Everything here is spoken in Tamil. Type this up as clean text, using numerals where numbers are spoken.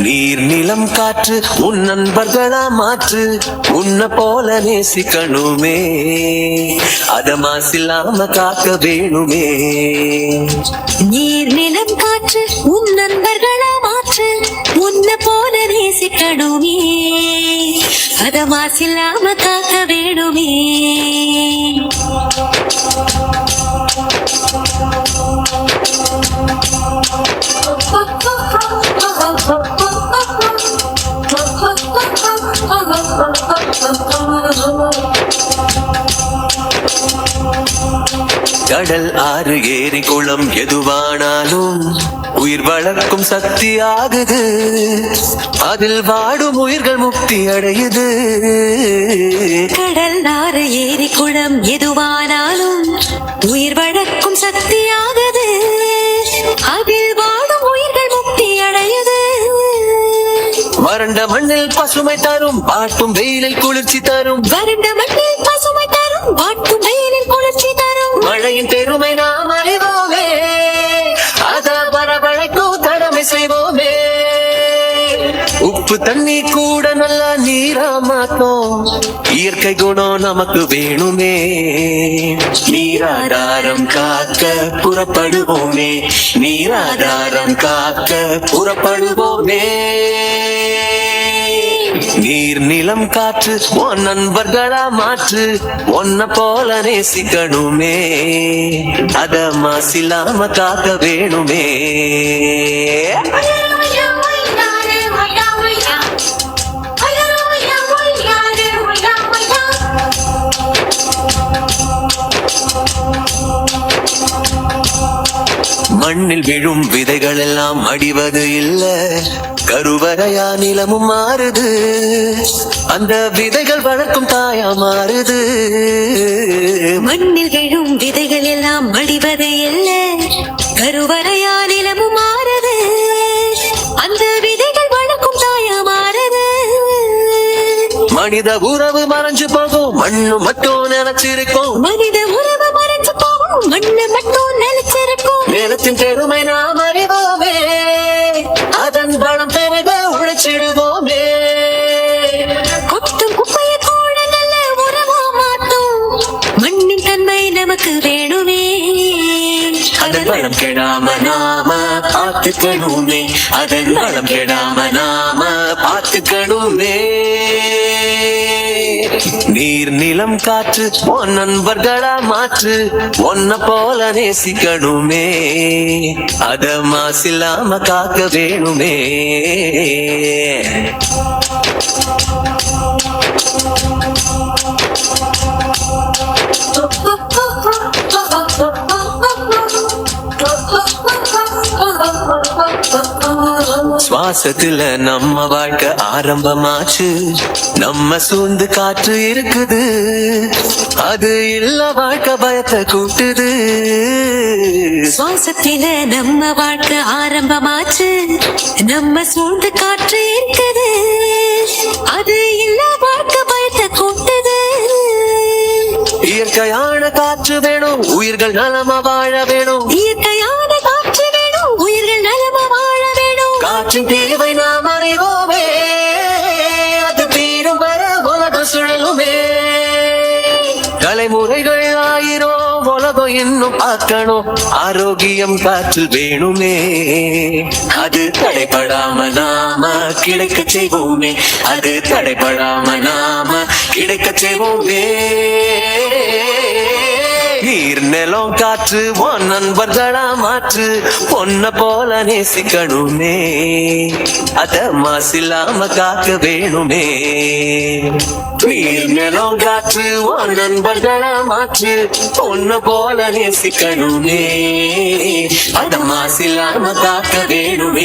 நீர் நிலம் காற்று உன் நண்பர்களா மாற்று உன்ன போல நேசிக்கணுமே அத மாசில்லாம காக்க வேணுமே. நீர் நிலம் காற்று உன் நண்பர்களா மாற்று உன்ன போல நேசிக்கணுமே அத மாசில்லாம காக்க வேணுமே. கடல் ஆறு ஏரி குளம் எதுவானாலும் உயிர் வளர்க்கும் சக்தி ஆகுது அதில் வாடும் உயிர்கள் முக்தி அடையுது. கடல் ஆறு ஏரி குளம் எதுவானாலும் உயிர் வளர்க்கும் சக்தி ஆகுது அதில் வாடும் உயிர்கள் முக்தி அடையுது. வறண்ட மண்ணில் பசுமை தரும் பாட்டும் வெயிலில் குளிர்ச்சி தரும் வறண்ட மண்ணில் பசுமை தரும் பாட்டும் வெயிலில் குளிர்ச்சி தரும். மழையின் பெருமை நாம் அறிவோமே அத வரவழைக்கும் கடமை செய்வோமே. உப்பு தண்ணி கூட நல்லா நீரா மாத்தோம் இயற்கை குணம் நமக்கு வேணுமே. நீராதாரம் காக்க புறப்படுவோமே நீராதாரம் காக்க புறப்படுவோமே. நீர் நிலம் காற்று உன் நண்பர்களா மாற்று உன்ன போல நேசிக்கணுமே அத மாசில்லாம காக்க வேணுமே. மண்ணில் விழும் விதைகள் எல்லாம் அடிவது இல்ல கருவறையா நிலமும் மாறுது அந்த விதைகள் வளர்க்கும் தாயா மாறுது. மண்ணில் விழும் விதைகள் எல்லாம் அடிவது இல்ல கருவறையா நிலமும் மாறுது அந்த விதைகள் வளர்க்கும் தாயா மாறுது. மனித உறவு மறைஞ்சு போகும் மண்ணு மட்டும் நினைச்சிருக்கும் மனித உறவு மறைஞ்சு போகும் மண்ணு மட்டும் நினைச்சிருக்கும். நிலத்தின் பெருமை நாம் அறிவோமே அதன் பலம் பெருக உழைச்சிடுவோமே. கொட்டும் குப்பையை கூட நல்ல உறவா மாட்டோம் மண்ணின் தன்மை நமக்கு வேணுமே. அதன் வளம் கெடாம நாம பார்த்துக்கணுமே அதன் வளம் கெடாம நாம பார்த்துக்கணுமே. நீர் நிலம் காற்று உன் நண்பர்களா மாற்று உன்ன போல நேசிக்கணுமே அத மாசில்லாம காக்க வேணுமே. சுவாசத்துல நம்ம வாழ்க்கை ஆரம்பமாச்சு நம்ம சூழ்ந்து காற்று இருக்குது அது இல்ல வாழ்க்கை பயத்தை கூட்டுது. சுவாசத்தில நம்ம வாழ்க்கை ஆரம்பமாச்சு நம்ம சூழ்ந்து காற்று இருக்குது அது இல்ல வாழ்க்கை பயத்தை கூட்டுது. இயற்கையான காற்று வேணும் உயிர்கள் நலமா வாழ வேணும் இயற்கையான காற்று வேணும் உயிர்கள் நலமா வாழ வேணும். காற்றின் தேவை நாம் அறிவோமே அது தீரும் வர உலகம் சுழலுமே. தலைமுறைகள் ஆயிரம் உலகம் இன்னும் பார்க்கணும் ஆரோக்கியம் காற்று வேணுமே அது தடைபடாம நாம கிடைக்க செய்வோமே அது தடைபடாம நாம கிடைக்க செய்வோமே. நீர் நிலம் காற்று உன் நண்பர்களா மாற்று பொன்ன போல நேசிக்கணுமே அத மாசில்லாம காக்க வேணுமே. நீர் நிலம் காற்று உன் நண்பர்களா மாற்று பொன்ன போல நேசிக்கணுமே அத மாசில்லாம காக்க வேணுமே.